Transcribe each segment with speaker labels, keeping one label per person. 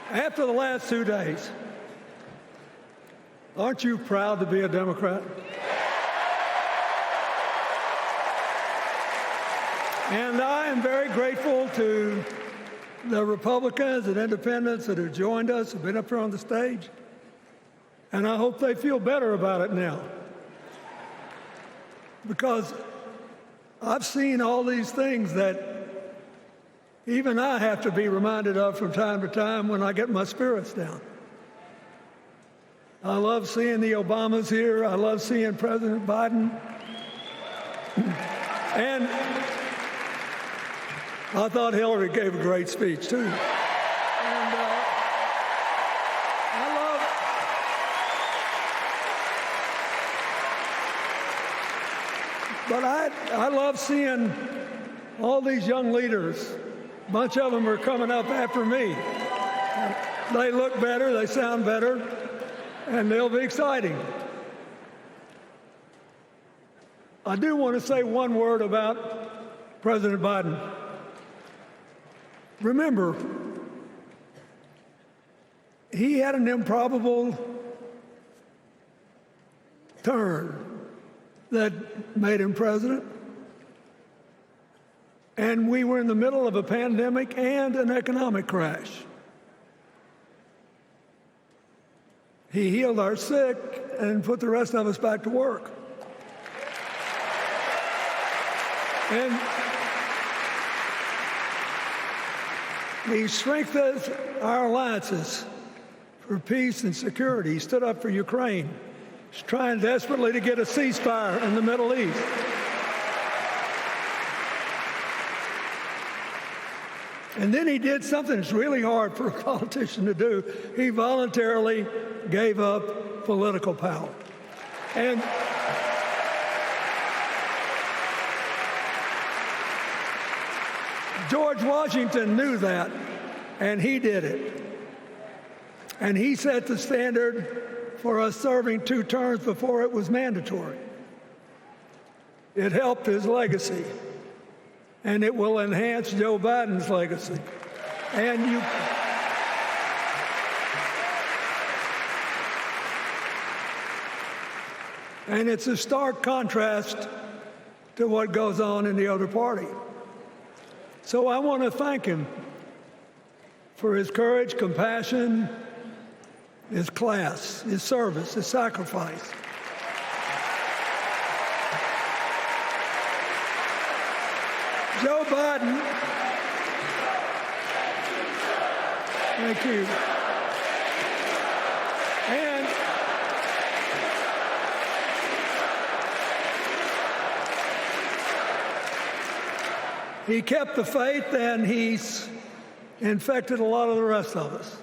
Speaker 1: After the last 2 days, aren't you proud to be a Democrat? And I am very grateful to the Republicans and independents that have joined us, have been up here on the stage, and I hope they feel better about it now. Because I've seen all these things that even I have to be reminded of from time to time when I get my spirits down. I love seeing the Obamas here. I love seeing President Biden. And I thought Hillary gave a great speech, too. But I love seeing all these young leaders. A bunch of them are coming up after me. They look better, they sound better, and they'll be exciting. I do want to say one word about President Biden. Remember, he had an improbable turn that made him president. And we were in the middle of a pandemic and an economic crash. He healed our sick and put the rest of us back to work. And he strengthened our alliances for peace and security. He stood up for Ukraine. He's trying desperately to get a ceasefire in the Middle East. And then he did something that's really hard for a politician to do. He voluntarily gave up political power. And George Washington knew that, and he did it. And he set the standard for us serving 2 terms before it was mandatory. It helped his legacy, and it will enhance Joe Biden's legacy. And it's a stark contrast to what goes on in the other party. So I want to thank him for his courage, compassion, his class, his service, his sacrifice. Joe Biden, thank you. And he kept the faith, and he's infected a lot of the rest of us.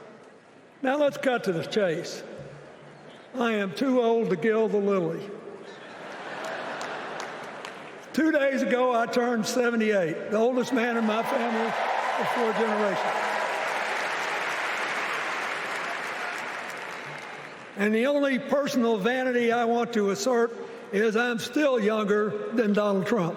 Speaker 1: Now let's cut to the chase. I am too old to gild the lily. 2 days ago, I turned 78, the oldest man in my family of 4 generations. And the only personal vanity I want to assert is I'm still younger than Donald Trump.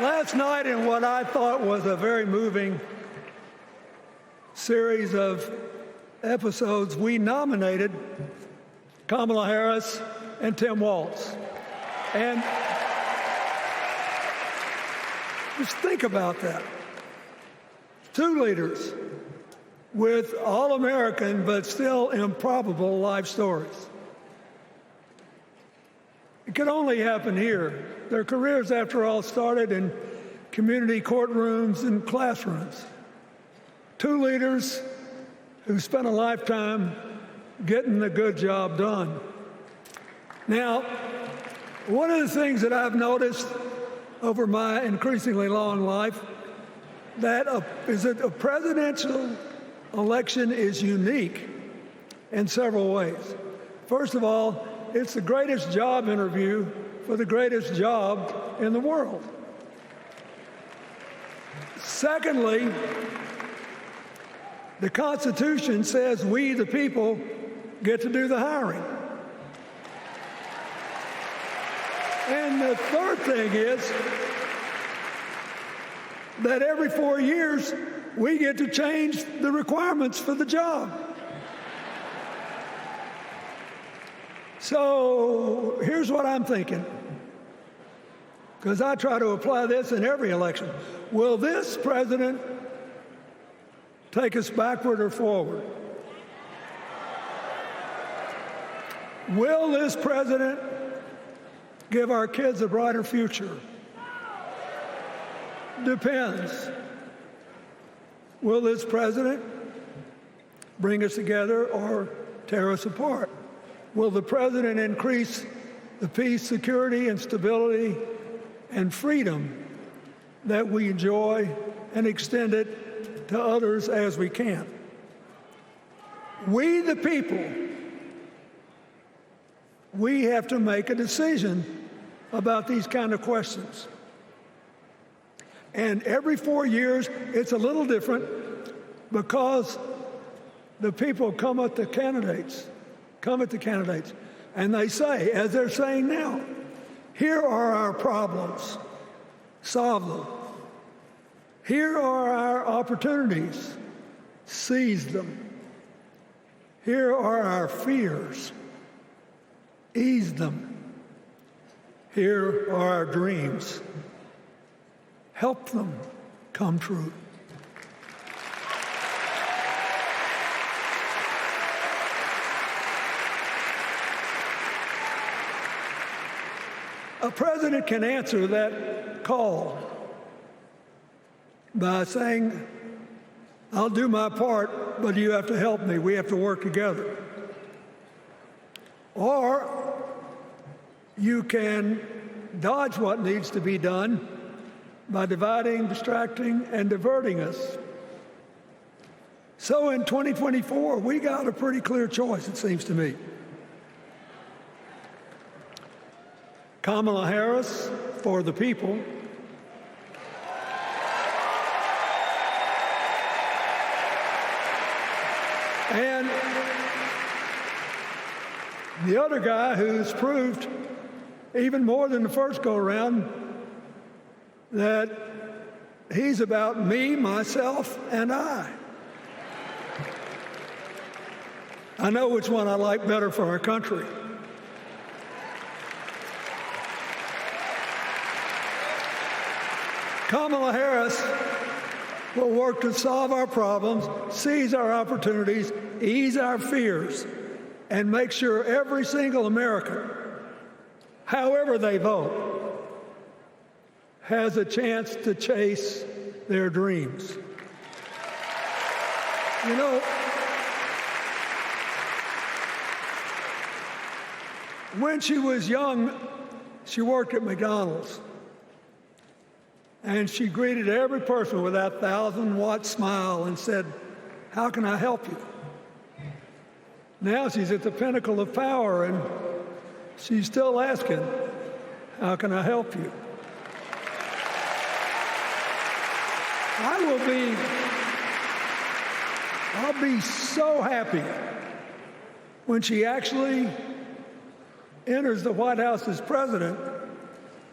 Speaker 1: Last night, in what I thought was a very moving series of episodes, we nominated Kamala Harris and Tim Walz. And just think about that. 2 leaders with all-American but still improbable life stories. It could only happen here. Their careers, after all, started in community courtrooms and classrooms. 2 leaders who spent a lifetime getting the good job done. Now, one of the things that I've noticed over my increasingly long life is that a presidential election is unique in several ways. First of all, it's the greatest job interview for the greatest job in the world. Secondly, the Constitution says we, the people, get to do the hiring. And the third thing is that every 4 years, we get to change the requirements for the job. So here's what I'm thinking, because I try to apply this in every election. Will this president take us backward or forward? Will this president give our kids a brighter future? Depends. Will this president bring us together or tear us apart? Will the president increase the peace, security, and stability and freedom that we enjoy and extend it to others as we can? We, the people, we have to make a decision about these kind of questions. And every 4 years, it's a little different because the people come at the candidates, and they say, as they're saying now, here are our problems, solve them. Here are our opportunities, seize them. Here are our fears, ease them. Here are our dreams, help them come true. A president can answer that call by saying, I'll do my part, but you have to help me. We have to work together. Or you can dodge what needs to be done by dividing, distracting, and diverting us. So in 2024, we got a pretty clear choice, it seems to me. Kamala Harris for the people, and the other guy who's proved even more than the first go-around that he's about me, myself, and I. I know which one I like better for our country. Kamala Harris will work to solve our problems, seize our opportunities, ease our fears, and make sure every single American, however they vote, has a chance to chase their dreams. You know, when she was young, she worked at McDonald's. And she greeted every person with that 1,000-watt smile and said, how can I help you? Now she's at the pinnacle of power, and she's still asking, how can I help you? I'll be so happy when she actually enters the White House as president,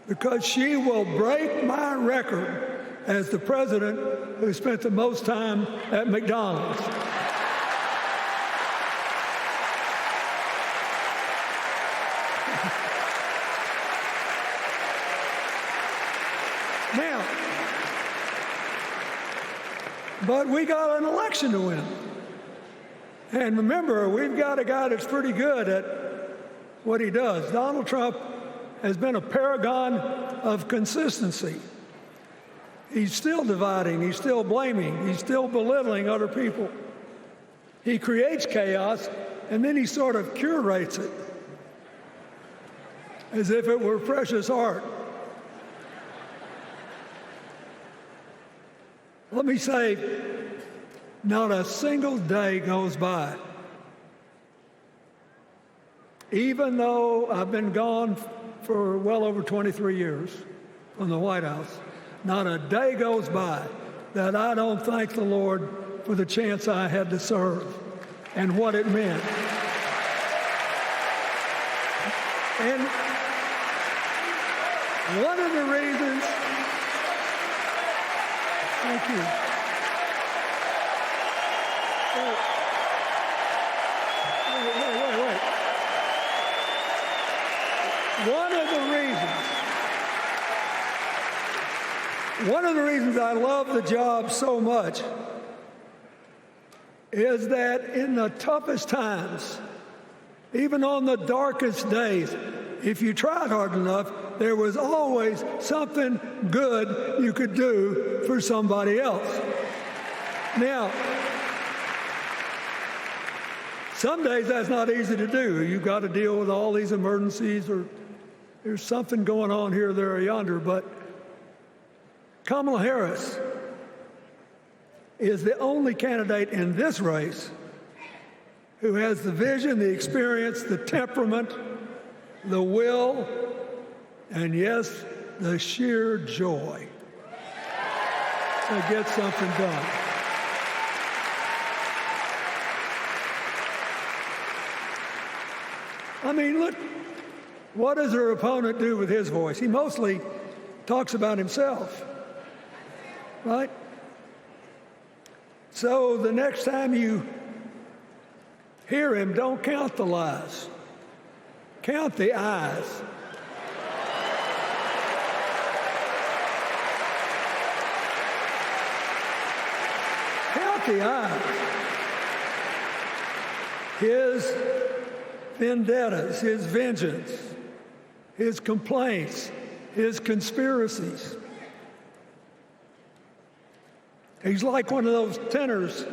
Speaker 1: because she will break my record as the president who spent the most time at McDonald's. Now, but we got an election to win. And remember, we've got a guy that's pretty good at what he does. Donald Trump has been a paragon of consistency. He's still dividing, he's still blaming, he's still belittling other people. He creates chaos, and then he sort of curates it as if it were precious art. Let me say, not a single day goes by, even though I've been gone for well over 23 years from the White House, not a day goes by that I don't thank the Lord for the chance I had to serve and what it meant. One of the reasons, thank you. Wait. One of the reasons I love the job so much is that in the toughest times, even on the darkest days, if you tried hard enough, there was always something good you could do for somebody else. Now, some days that's not easy to do. You've got to deal with all these emergencies, or there's something going on here, there, or yonder. But Kamala Harris is the only candidate in this race who has the vision, the experience, the temperament, the will, and yes, the sheer joy to get something done. I mean, look, what does her opponent do with his voice? He mostly talks about himself, right? So the next time you hear him, don't count the lies. Count the eyes. Count the eyes. His vendettas, his vengeance, his complaints, his conspiracies. He's like one of those tenors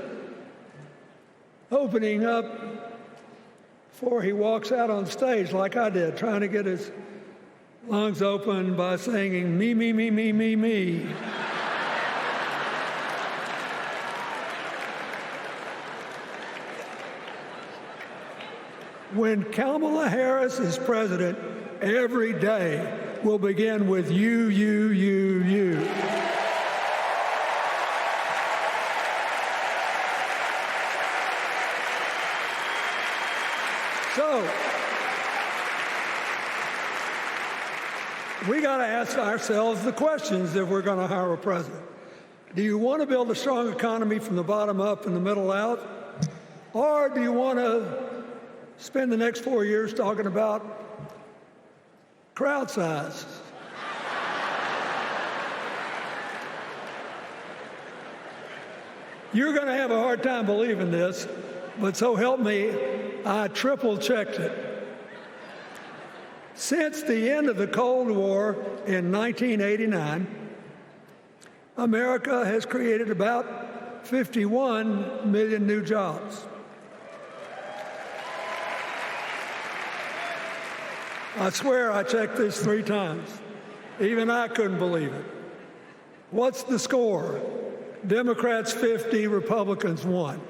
Speaker 1: opening up before he walks out on stage, like I did, trying to get his lungs open by singing, me, me, me, me, me, me. When Kamala Harris is president, every day will begin with you, you, you, you. So, we got to ask ourselves the questions if we're going to hire a president. Do you want to build a strong economy from the bottom up and the middle out? Or do you want to spend the next 4 years talking about crowd size? You're going to have a hard time believing this, but so help me, I triple-checked it. Since the end of the Cold War in 1989, America has created about 51 million new jobs. I swear I checked this 3 times. Even I couldn't believe it. What's the score? Democrats 50, Republicans 1.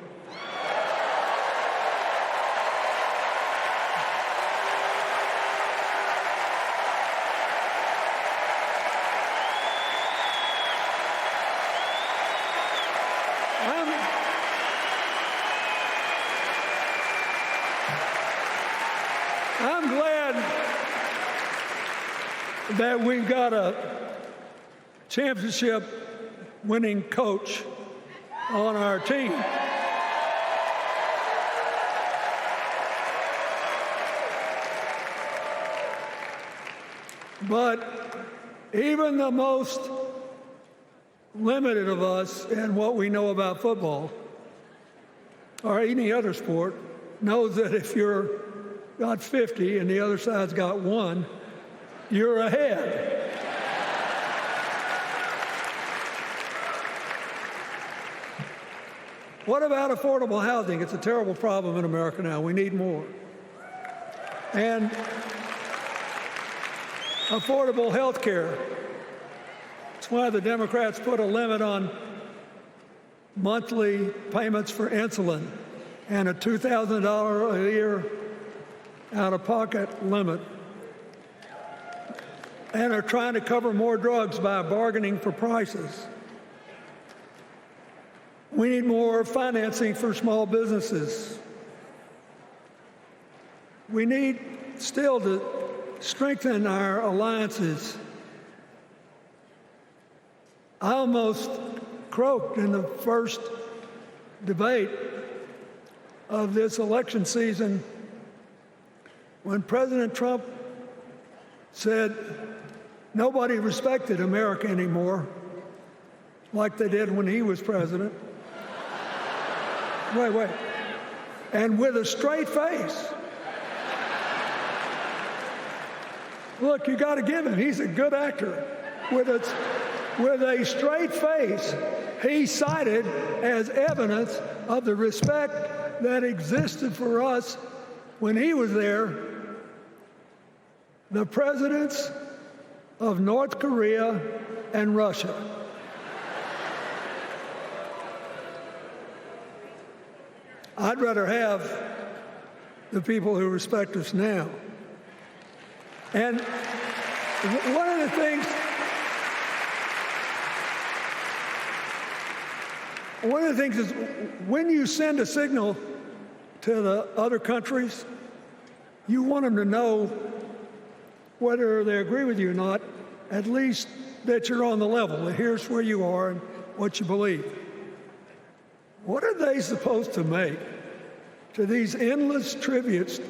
Speaker 1: I'm glad that we've got a championship-winning coach on our team. But even the most limited of us in what we know about football or any other sport knows that if you're got 50 and the other side's got 1, you're ahead. What about affordable housing? It's a terrible problem in America now. We need more. And affordable health care. That's why the Democrats put a limit on monthly payments for insulin and a $2,000 a year out-of-pocket limit, and are trying to cover more drugs by bargaining for prices. We need more financing for small businesses. We need still to strengthen our alliances I almost croaked in the first debate of this election season when President Trump said nobody respected America anymore like they did when he was president. Wait. And with a straight face. Look, you got to give him. He's a good actor. With a straight face, he cited as evidence of the respect that existed for us when he was there the presidents of North Korea and Russia. I'd rather have the people who respect us now. And one of the things is when you send a signal to the other countries, you want them to know whether they agree with you or not, at least that you're on the level. Here's where you are and what you believe. What are they supposed to make to these endless tributes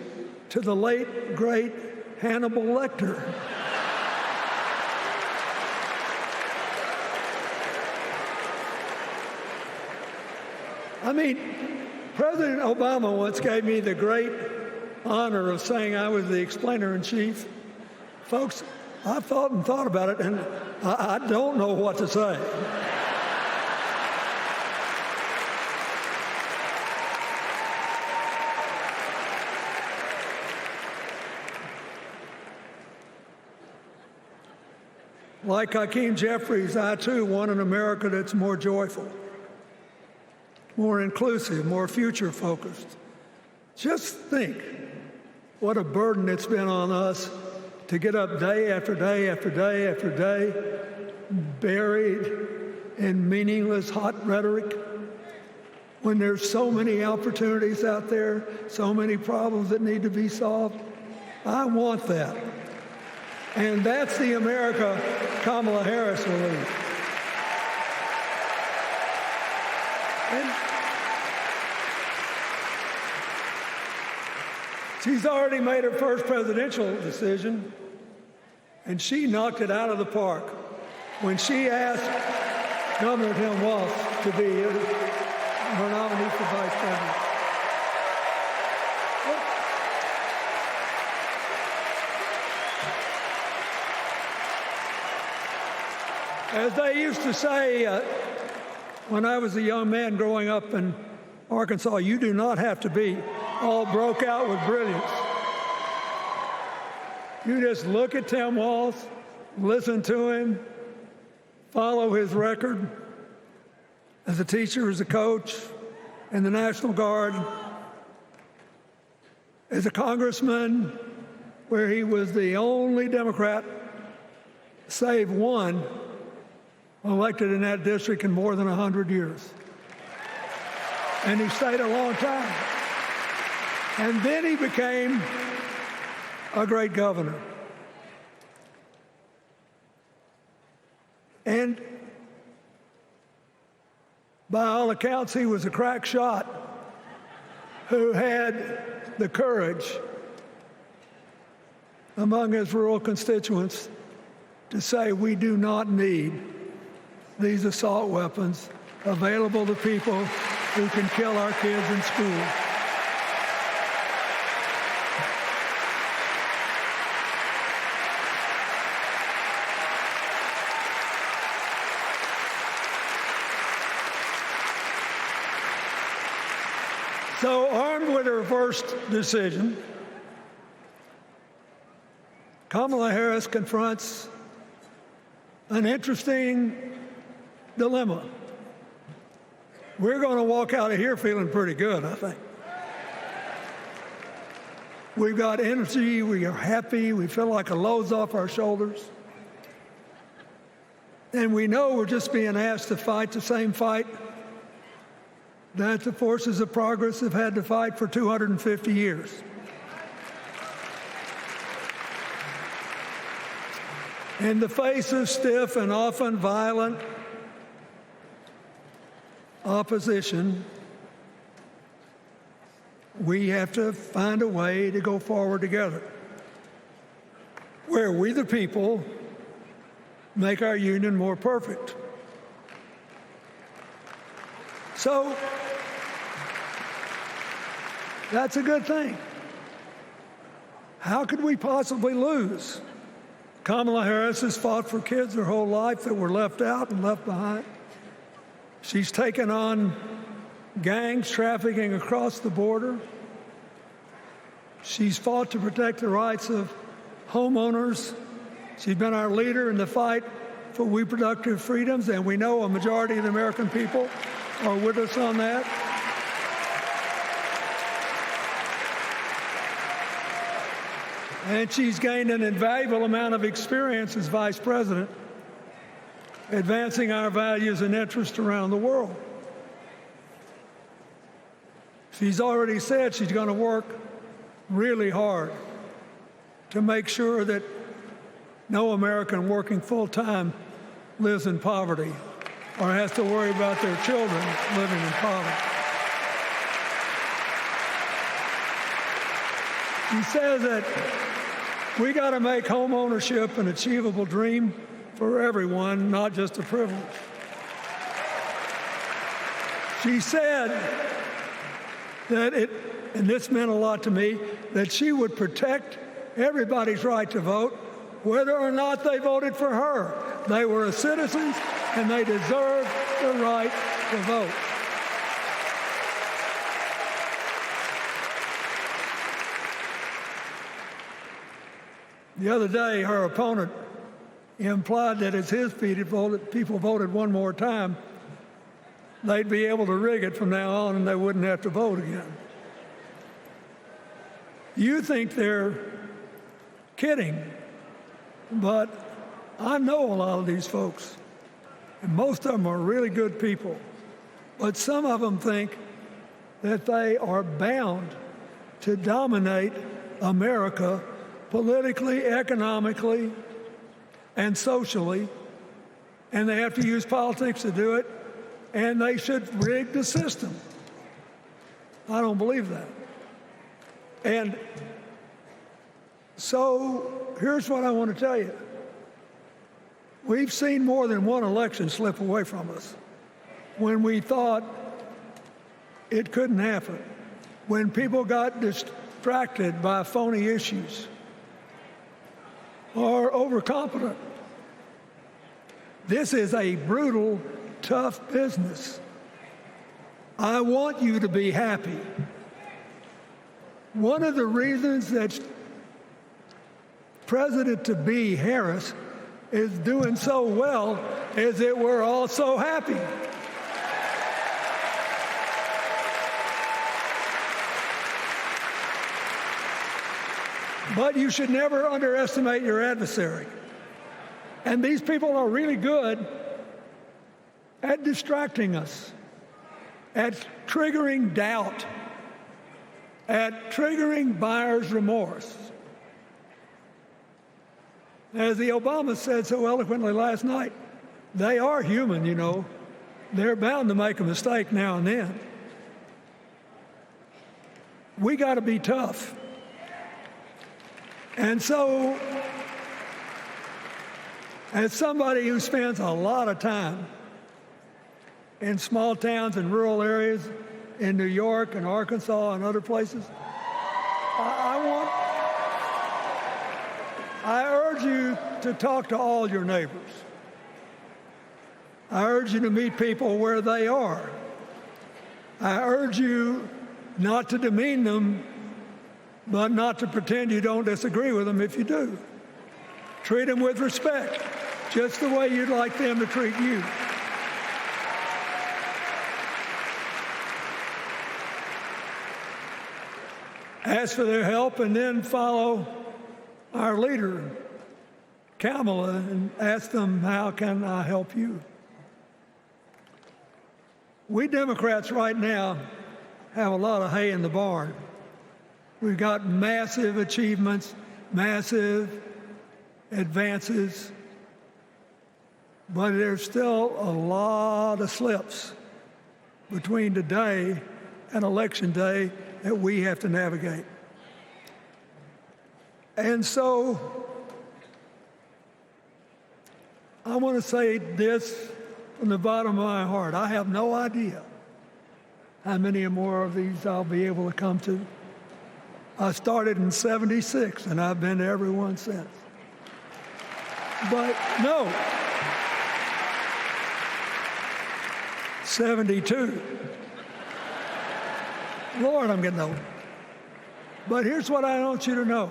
Speaker 1: to the late, great Hannibal Lecter? I mean, President Obama once gave me the great honor of saying I was the explainer-in-chief. Folks, I've thought about it, and I don't know what to say. Like Hakeem Jeffries, I too want an America that's more joyful, more inclusive, more future-focused. Just think what a burden it's been on us to get up day after day after day after day, buried in meaningless hot rhetoric, when there's so many opportunities out there, so many problems that need to be solved. I want that. And that's the America Kamala Harris will lead. And she's already made her first presidential decision, and she knocked it out of the park when she asked Governor Tim Walz to be her nominee for vice president. As they used to say when I was a young man growing up in Arkansas, you do not have to be all broke out with brilliance. You just look at Tim Walz, listen to him, follow his record as a teacher, as a coach in the National Guard, as a congressman, where he was the only Democrat, save one, elected in that district in more than 100 years. And he stayed a long time. And then he became a great governor. And by all accounts, he was a crack shot who had the courage among his rural constituents to say, we do not need these assault weapons available to people who can kill our kids in school. So, armed with her first decision, Kamala Harris confronts an interesting dilemma. We're going to walk out of here feeling pretty good, I think. We've got energy, we are happy, we feel like a load's off our shoulders. And we know we're just being asked to fight the same fight that the forces of progress have had to fight for 250 years. In the face of stiff and often violent opposition, we have to find a way to go forward together, where we, the people, make our union more perfect. So that's a good thing. How could we possibly lose? Kamala Harris has fought for kids her whole life that were left out and left behind. She's taken on gangs trafficking across the border. She's fought to protect the rights of homeowners. She's been our leader in the fight for reproductive freedoms, and we know a majority of the American people are with us on that. And she's gained an invaluable amount of experience as vice president, advancing our values and interests around the world. She's already said she's going to work really hard to make sure that no American working full-time lives in poverty or has to worry about their children living in poverty. She says that we got to make home ownership an achievable dream for everyone, not just a privilege. She said that and this meant a lot to me, that she would protect everybody's right to vote, whether or not they voted for her. They were citizens, and they deserved the right to vote. The other day, her opponent implied that as his people voted one more time, they'd be able to rig it from now on and they wouldn't have to vote again. You think they're kidding, but I know a lot of these folks, and most of them are really good people, but some of them think that they are bound to dominate America politically, economically, and socially, and they have to use politics to do it, and they should rig the system. I don't believe that. And so here's what I want to tell you. We've seen more than one election slip away from us when we thought it couldn't happen, when people got distracted by phony issues or overconfident. This is a brutal, tough business. I want you to be happy. One of the reasons that President-to-be Harris is doing so well is that we're all so happy. But you should never underestimate your adversary. And these people are really good at distracting us, at triggering doubt, at triggering buyer's remorse. As the Obama said so eloquently last night, they are human, you know. They're bound to make a mistake now and then. We got to be tough. And so, as somebody who spends a lot of time in small towns and rural areas in New York and Arkansas and other places, I urge you to talk to all your neighbors. I urge you to meet people where they are. I urge you not to demean them, but not to pretend you don't disagree with them if you do. Treat them with respect, just the way you'd like them to treat you. Ask for their help and then follow our leader, Kamala, and ask them, how can I help you? We Democrats right now have a lot of hay in the barn. We've got massive achievements, massive advances, but there's still a lot of slips. between today and Election Day that we have to navigate. And so I want to say this from the bottom of my heart. I have no idea how many more of these I'll be able to come to. I started in '76, and I've been to every one since. But no, 72. Lord, I'm getting old. But here's what I want you to know.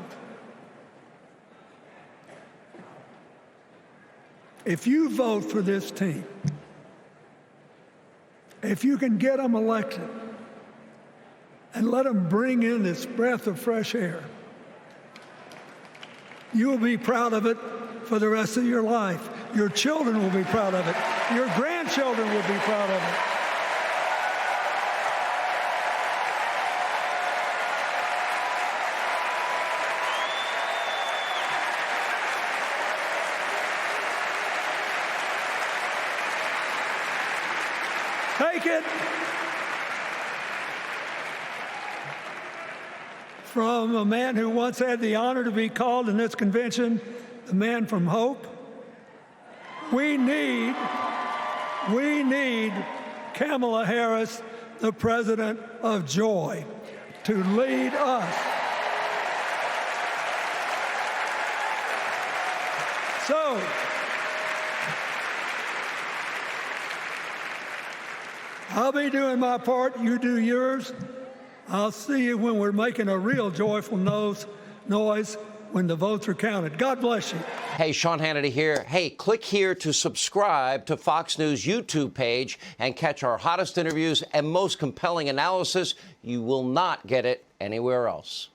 Speaker 1: If you vote for this team, if you can get them elected and let them bring in this breath of fresh air, you will be proud of it for the rest of your life. Your children will be proud of it. Your grandchildren will be proud of it. Take it from a man who once had the honor to be called in this convention the man from hope. We need Kamala Harris, the president of joy, to lead us. So, I'll be doing my part, you do yours. I'll see you when we're making a real joyful noise when the votes are counted. God bless you.
Speaker 2: Hey, Sean Hannity here. Hey, click here to subscribe to Fox News YouTube page and catch our hottest interviews and most compelling analysis. You will not get it anywhere else.